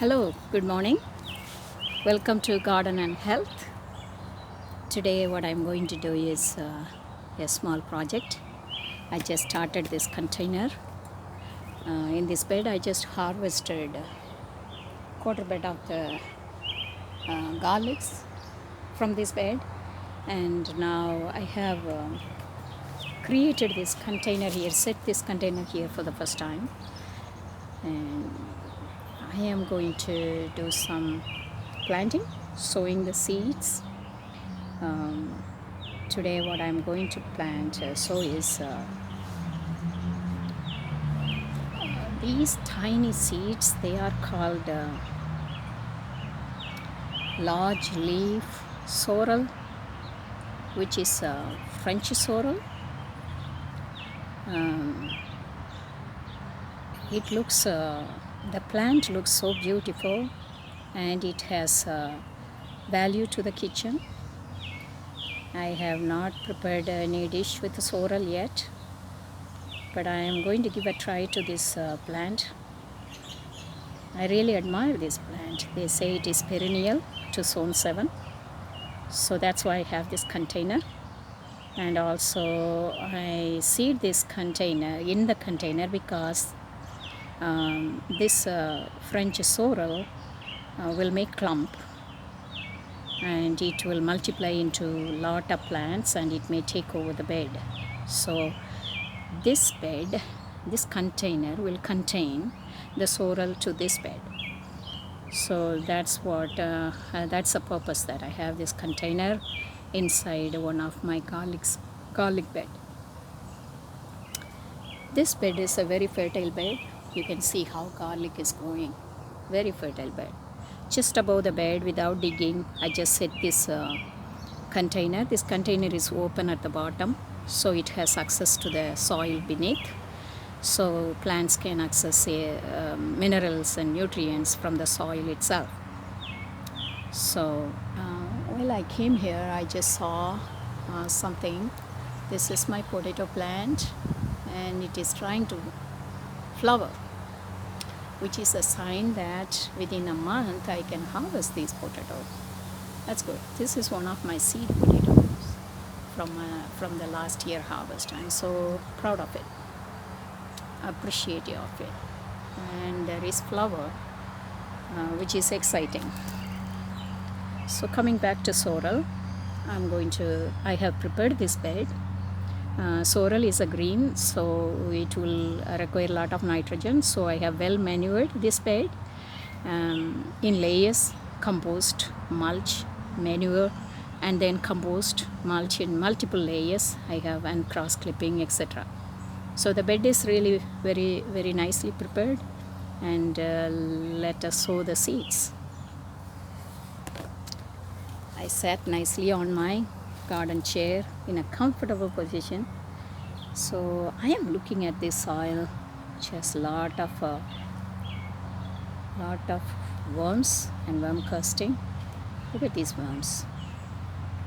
Hello, good morning. Welcome to Garden and Health. Today what I'm going to do is a small project. I just started this container. In this bed I just harvested quarter bed of the garlics from this bed, and now I have created this container here, set this container here for the first time, and I am going to do some planting, sowing the seeds. Today what I'm going to plant, sow is these tiny seeds. They are called large leaf sorrel, which is French sorrel. It looks the plant looks so beautiful, and it has value to the kitchen. I have not prepared any dish with sorrel yet, but I am going to give a try to this plant. I really admire this plant. They say it is perennial to zone 7, so that's why I have this container. And also I seed this container in the container because this French sorrel will make clump, and it will multiply into lot of plants, and it may take over the bed. So this bed, this container will contain the sorrel to this bed. So that's what that's the purpose that I have this container inside one of my garlic bed. This bed is a very fertile bed. You can see how garlic is growing. Very fertile bed. Just above the bed, without digging, I just set this container. This container is open at the bottom, so it has access to the soil beneath. So plants can access minerals and nutrients from the soil itself. So while I came here, I just saw something. This is my potato plant, and it is trying to flower, which is a sign that within a month I can harvest these potatoes. That's good. This is one of my seed potatoes from the last year harvest. I'm so proud of it, appreciative of it, and there is flower, which is exciting. So coming back to sorrel, I have prepared this bed. Sorrel is a green, so it will require a lot of nitrogen. So I have well manured this bed in layers: compost, mulch, manure, and then compost, mulch in multiple layers. I have, and cross clipping, etc. So the bed is really very, very nicely prepared, and let us sow the seeds. I sat nicely on my garden chair in a comfortable position. So I am looking at this soil, just lot of worms and worm casting. Look at these worms.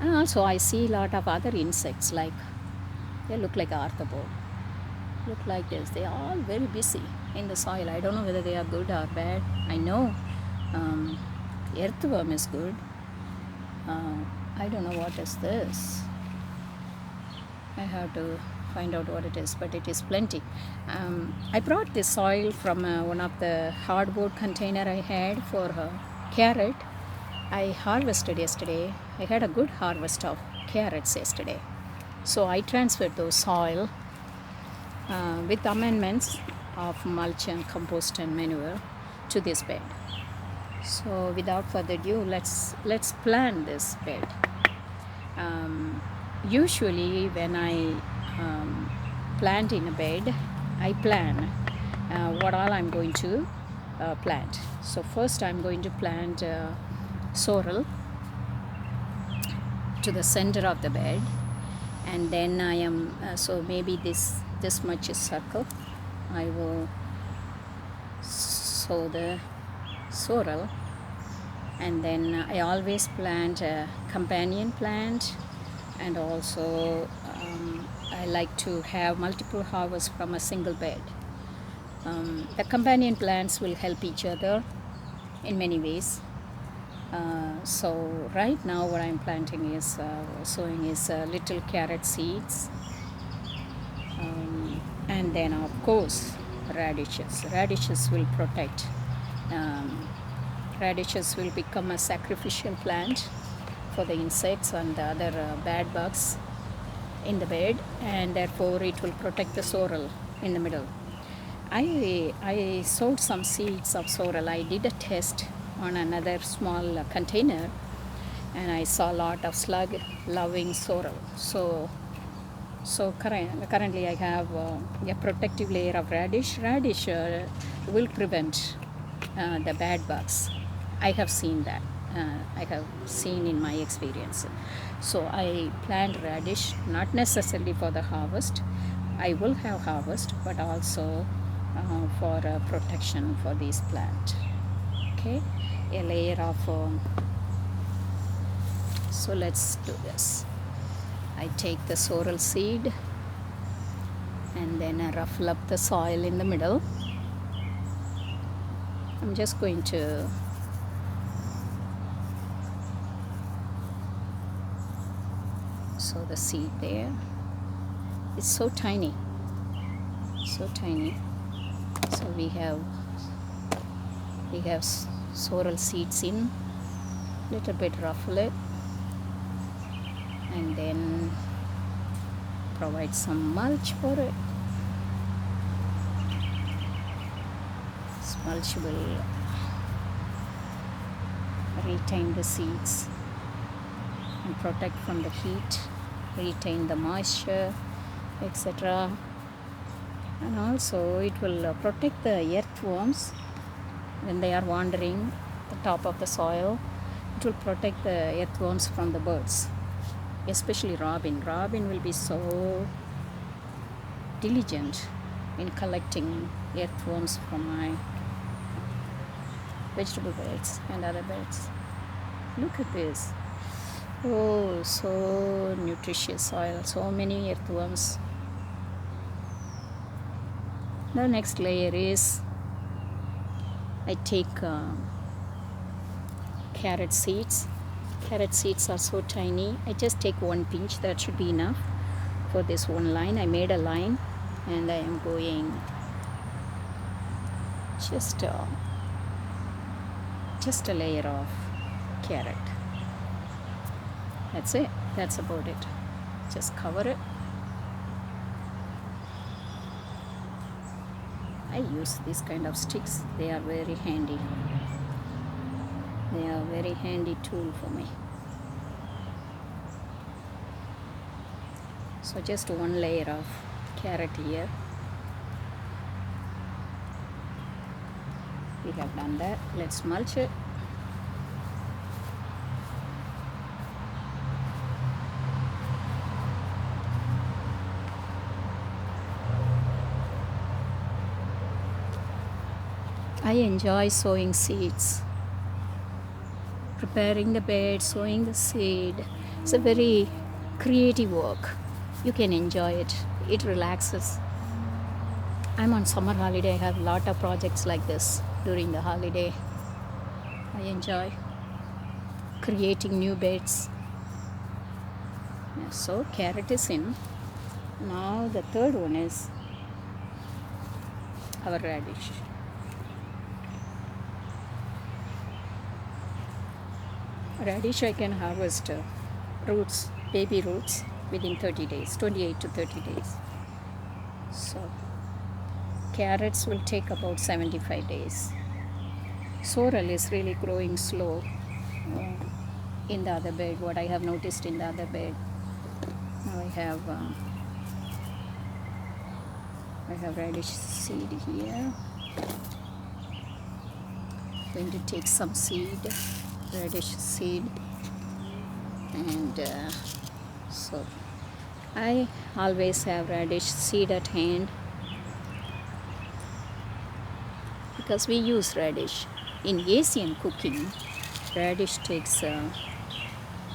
And also I see a lot of other insects, like they look like arthropod. Look like this. They are all very busy in the soil. I don't know whether they are good or bad. I know earthworm is good. I don't know what is this. I have to find out what it is, but it is plenty. I brought this soil from one of the hardwood container I had for carrot. I harvested yesterday. I had a good harvest of carrots yesterday. So I transferred those soil with amendments of mulch and compost and manure to this bed. So without further ado, let's plant this bed. Usually when I plant in a bed, I plan what all I'm going to plant. So first I'm going to plant sorrel to the center of the bed, and then I am so maybe this much is circle. I will sow the sorrel, and then I always plant a companion plant, and also I like to have multiple harvests from a single bed. The companion plants will help each other in many ways. So right now what I'm planting is sowing is little carrot seeds, and then of course radishes. Radishes will protect. Um, radishes will become a sacrificial plant for the insects and the other bad bugs in the bed, and therefore it will protect the sorrel in the middle. I sowed some seeds of sorrel. I did a test on another small container, and I saw a lot of slug loving sorrel. So currently I have a protective layer of radish. Radish will prevent the bad bugs. I have seen that. I have seen in my experience. So I plant radish, not necessarily for the harvest. I will have harvest, but also for protection for this plant. Okay, a layer of. So let's do this. I take the sorrel seed and then I ruffle up the soil in the middle. I'm just going to sow the seed there. It's so tiny, so tiny. So we have sorrel seeds in, little bit ruffle it, and then provide some mulch for it. This mulch will retain the seeds and protect from the heat, retain the moisture, etc. And also it will protect the earthworms when they are wandering the top of the soil. It will protect the earthworms from the birds, especially robin. Robin will be so diligent in collecting earthworms from my vegetable beds and other beds. Look at this. Oh, so nutritious soil, so many earthworms. The next layer is I take carrot seeds. Carrot seeds are so tiny. I just take one pinch, that should be enough for this one line. I made a line and I am going just a layer of carrot. That's it. That's about it. Just cover it. I use these kind of sticks. They are very handy. They are a very handy tool for me. So just one layer of carrot here. We have done that. Let's mulch it. I enjoy sowing seeds. Preparing the bed, sowing the seed. It's a very creative work. You can enjoy it. It relaxes. I'm on summer holiday. I have a lot of projects like this during the holiday. I enjoy creating new beds. Yeah, so carrot is in. Now the third one is our radish. Radish I can harvest roots, baby roots, within 30 days, 28 to 30 days. So carrots will take about 75 days. Sorrel is really growing slow in the other bed, what I have noticed in the other bed. Now I have radish seed here. Going to take some seed, radish seed, and so I always have radish seed at hand because we use radish in Asian cooking. Radish takes a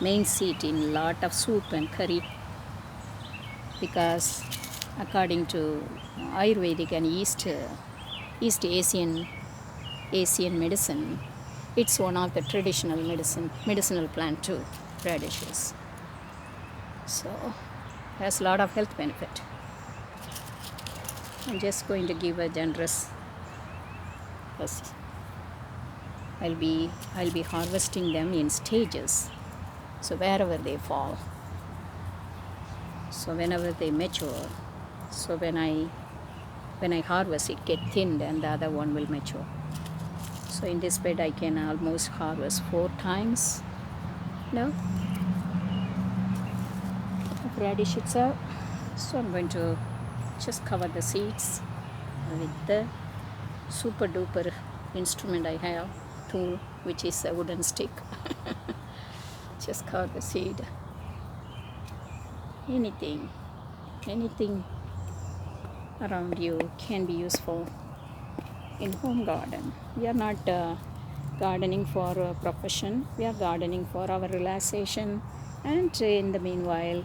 main seat in a lot of soup and curry because according to Ayurvedic and East Asian medicine, It's one of the traditional medicinal plant too, radishes. So has a lot of health benefit. I'm just going to give a generous, because I'll be harvesting them in stages. So wherever they fall. So whenever they mature, so when I harvest, it get thinned and the other one will mature. So in this bed I can almost harvest 4 times now of radish itself. So I'm going to just cover the seeds with the super duper instrument I have, tool, which is a wooden stick. Just cover the seed. Anything around you can be useful in home garden. We are not gardening for a profession. We are gardening for our relaxation, and in the meanwhile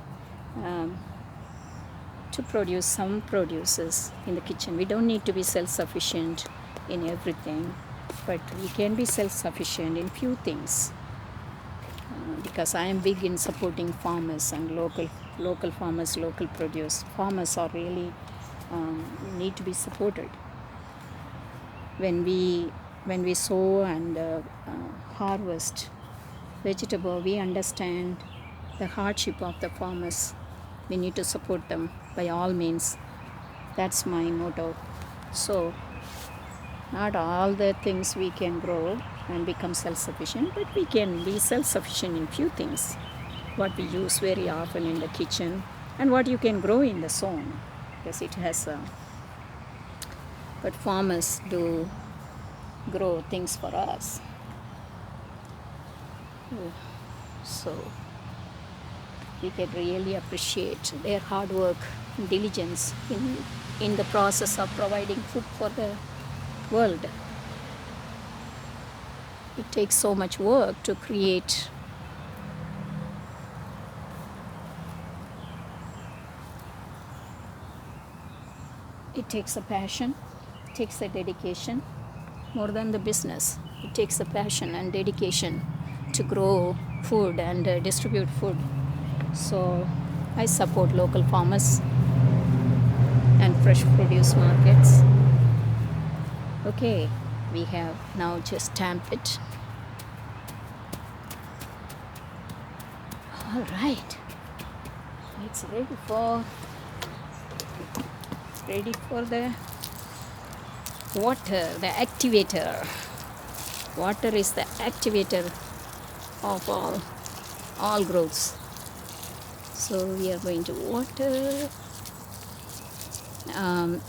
to produce some produces in the kitchen. We don't need to be self-sufficient in everything, but we can be self-sufficient in few things. Because I am big in supporting farmers and local farmers, local produce. Farmers are really need to be supported. When we sow and harvest vegetable, we understand the hardship of the farmers. We need to support them by all means. That's my motto. So not all the things we can grow and become self-sufficient, but we can be self-sufficient in few things, what we use very often in the kitchen and what you can grow in the zone, because it has but farmers do grow things for us. So we can really appreciate their hard work and diligence in the process of providing food for the world. It takes so much work to create. It takes a passion, it takes a dedication, more than the business. It takes a passion and dedication to grow food and distribute food. So I support local farmers and fresh produce markets. Okay, we have now just stamped it. All right, it's ready for the water, the activator. Water is the activator of all growths. So we are going to water.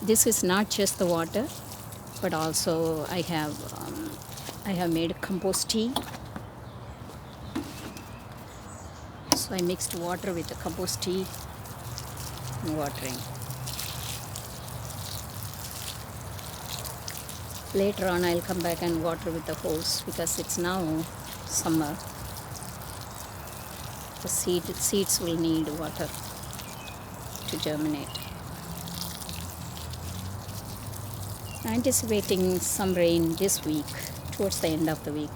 This is not just the water, but also I have made compost tea. So I mixed water with the compost tea and watering. Later on I'll come back and water with the hose, because it's now summer. The seeds will need water to germinate. Anticipating some rain this week, towards the end of the week,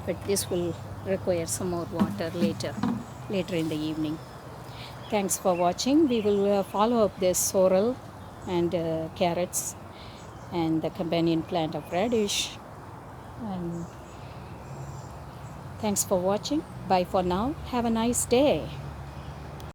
but this will require some more water later in the evening. Thanks for watching. We will follow up this sorrel and carrots and the companion plant of radish. And thanks for watching. Bye for now. Have a nice day.